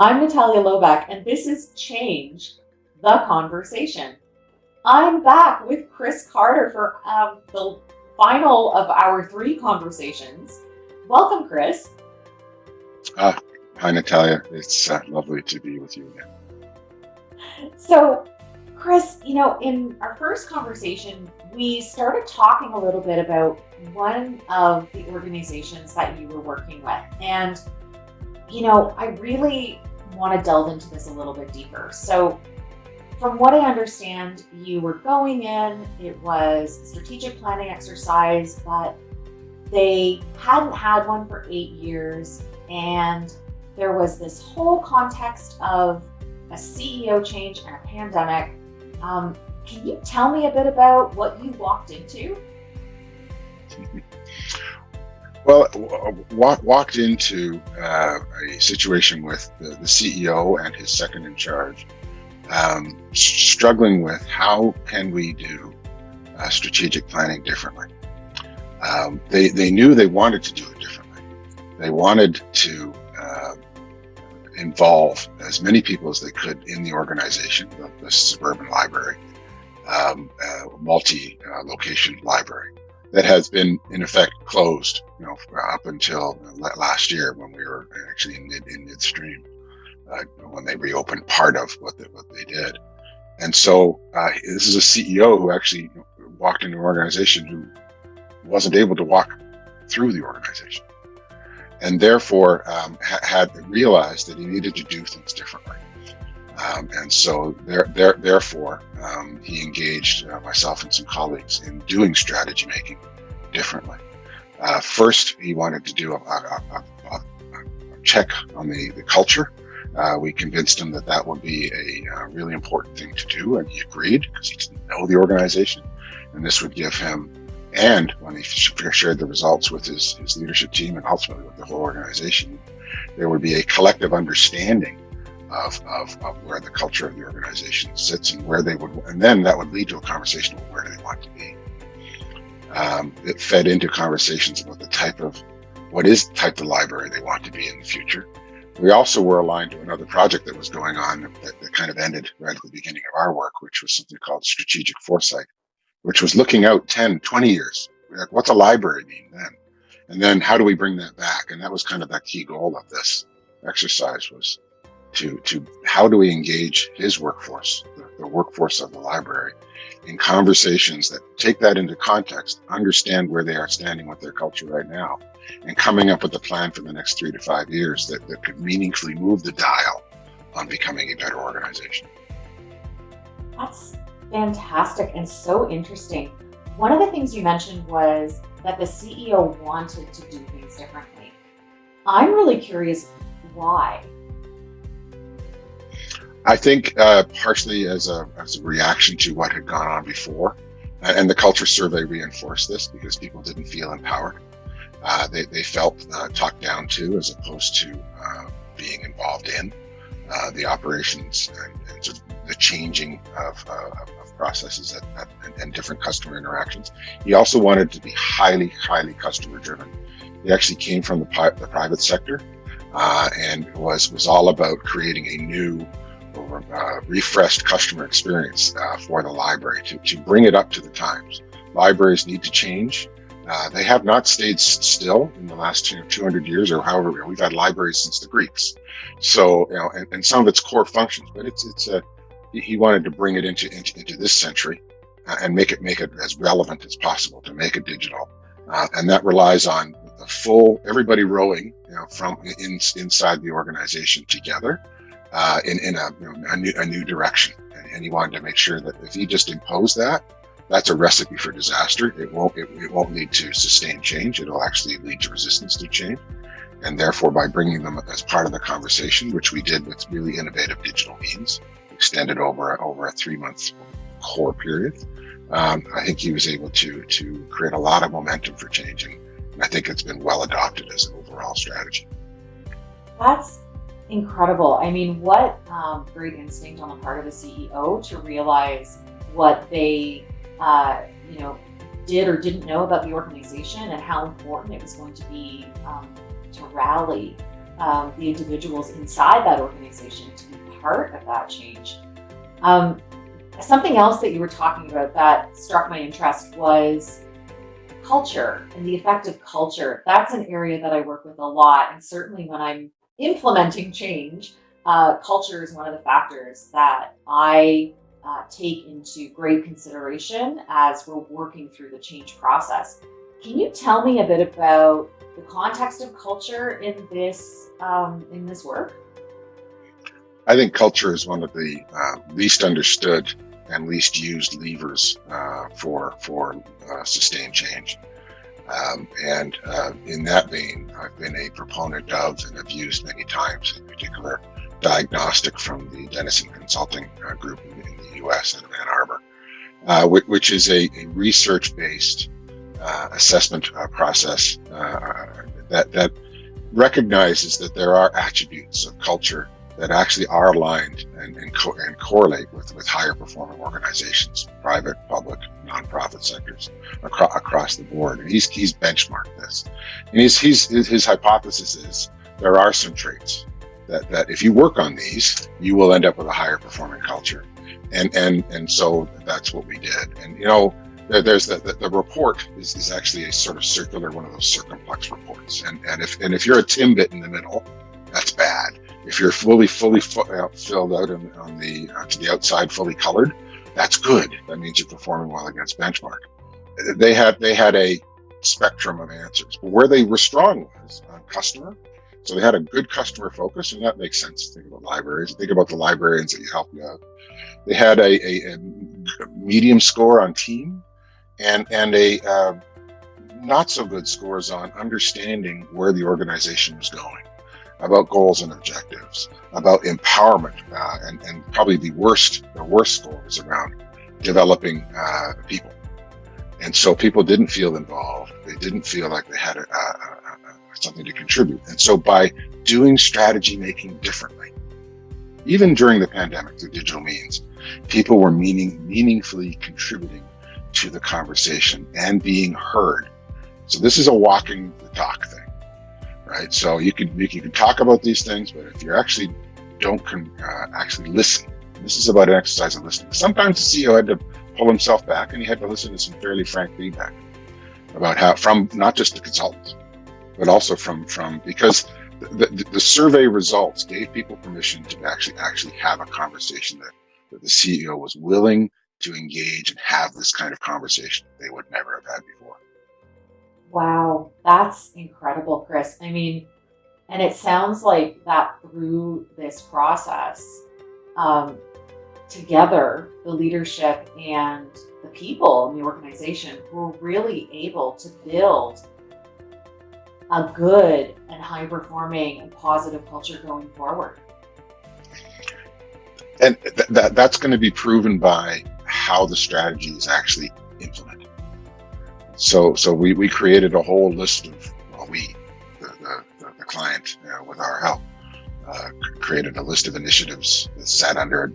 I'm Natalia Loback, and this is Change the Conversation. I'm back with Chris Carter for the final of our three conversations. Welcome, Chris. Ah, Hi, Natalia. It's lovely to be with you again. So, Chris, in our first conversation, we started talking a little bit about one of the organizations that you were working with. And, I really want to delve into this a little bit deeper. So, from what I understand, you were going in, it was a strategic planning exercise, but they hadn't had one for 8 years. And there was this whole context of a CEO change and a pandemic. Can you tell me a bit about what you walked into? Well, walked into a situation with the CEO and his second in charge, struggling with how can we do strategic planning differently. They knew they wanted to do it differently. They wanted to involve as many people as they could in the organization, the suburban library, multi-location library that has been in effect closed, up until last year when we were actually in midstream, when they reopened part of what they did. And so this is a CEO who actually walked into an organization who wasn't able to walk through the organization, and therefore had realized that he needed to do things differently. And so therefore, he engaged myself and some colleagues in doing strategy making differently. First, he wanted to do a check on the culture. We convinced him that would be a really important thing to do, and he agreed because he didn't know the organization, and this would give him, and when he shared the results with his leadership team and ultimately with the whole organization, there would be a collective understanding of where the culture of the organization sits and where they would, and then that would lead to a conversation about where do they want to be. It fed into conversations about what is the type of library they want to be in the future. We also were aligned to another project that was going on that kind of ended right at the beginning of our work, which was something called strategic foresight, which was looking out 10, 20 years. Like, what's a library mean then? And then how do we bring that back? And that was kind of that key goal of this exercise, was to how do we engage his workforce, the workforce of the library, in conversations that take that into context, understand where they are standing with their culture right now, and coming up with a plan for the next 3 to 5 years that could meaningfully move the dial on becoming a better organization. That's fantastic and so interesting. One of the things you mentioned was that the CEO wanted to do things differently. I'm really curious why. I think partially as a reaction to what had gone on before, and the culture survey reinforced this because people didn't feel empowered. They felt talked down to, as opposed to being involved in the operations and sort of the changing of processes and different customer interactions. He also wanted to be highly customer driven. He actually came from the private sector and was all about creating a new refreshed customer experience for the library to bring it up to the times. Libraries need to change. They have not stayed still in the last 200 years or however. We've had libraries since the Greeks, so and some of its core functions. But he wanted to bring it into this century and make it as relevant as possible, to make it digital, and that relies on the full everybody rowing from inside the organization together in a new direction. And he wanted to make sure that if he just imposed that's a recipe for disaster. It won't lead to sustained change. It'll actually lead to resistance to change. And therefore, by bringing them as part of the conversation, which we did with really innovative digital means, extended over a 3-month core period, I think he was able to create a lot of momentum for changing. And I think it's been well adopted as an overall strategy. That's incredible. I mean, what great instinct on the part of the CEO to realize what they, did or didn't know about the organization and how important it was going to be to rally the individuals inside that organization to be part of that change. Um, Something else that you were talking about that struck my interest was culture and the effect of culture. That's an area that I work with a lot. And certainly when I'm implementing change, culture is one of the factors that I take into great consideration as we're working through the change process. Can you tell me a bit about the context of culture in this work? I think culture is one of the least understood and least used levers for sustained change. And in that vein, I've been a proponent of and have used many times, in particular, diagnostic from the Dennison Consulting Group in the U.S. out of Ann Arbor, which is a research-based assessment process that recognizes that there are attributes of culture that actually are aligned and correlate with higher performing organizations, private, public, nonprofit sectors across the board. And he's benchmarked this, and his hypothesis is there are some traits that if you work on these, you will end up with a higher performing culture, and so that's what we did. And there's the report is actually a sort of circular, one of those circumflex reports, and if you're a Timbit in the middle, that's bad. If you're fully filled out on the to the outside, fully colored, that's good. That means you're performing well against benchmark. They had a spectrum of answers, but where they were strong was on customer. So they had a good customer focus, and that makes sense. Think about libraries. Think about the librarians that you help you out. They had a medium score on team, and a not so good scores on understanding where the organization was going, about goals and objectives, about empowerment, and probably the worst score was around developing people. And so people didn't feel involved. They didn't feel like they had something to contribute. And so by doing strategy making differently, even during the pandemic through digital means, people were meaningfully contributing to the conversation and being heard. So this is a walking the talk thing, right? So you can talk about these things, but if you actually don't actually listen, this is about an exercise in listening. Sometimes the CEO had to pull himself back, and he had to listen to some fairly frank feedback about how, from not just the consultants, but also from because the survey results gave people permission to actually have a conversation that the CEO was willing to engage and have this kind of conversation they would never have had before. Wow, that's incredible, Chris. I mean, and it sounds like that through this process, together, the leadership and the people in the organization were really able to build a good and high performing and positive culture going forward. And that's going to be proven by how the strategy is actually implemented. So we created a whole list of, the client, with our help, created a list of initiatives that sat under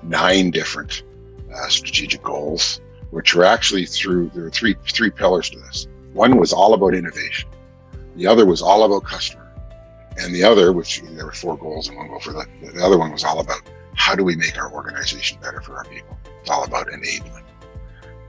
9 different strategic goals, which were actually there were three pillars to this. One was all about innovation. The other was all about customer. And the other, which there were 4 goals and 1 goal for the other one was all about how do we make our organization better for our people? It's all about enabling.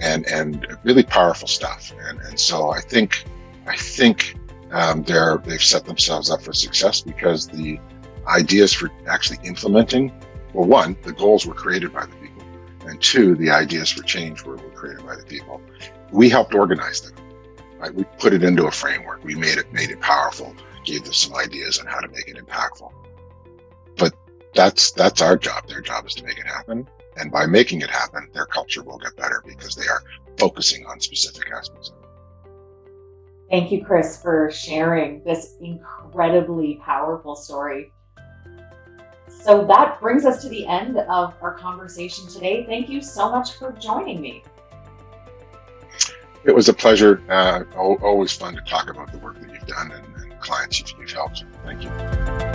And really powerful stuff. And so I think they've set themselves up for success because the ideas for actually implementing, well, 1, the goals were created by the people, and 2, the ideas for change were created by the people. We helped organize them, right? We put it into a framework. We made it powerful, gave them some ideas on how to make it impactful. But that's our job. Their job is to make it happen. And by making it happen, their culture will get better because they are focusing on specific aspects of it. Thank you, Chris, for sharing this incredibly powerful story. So that brings us to the end of our conversation today. Thank you so much for joining me. It was a pleasure. Always fun to talk about the work that you've done and clients you've helped. Thank you.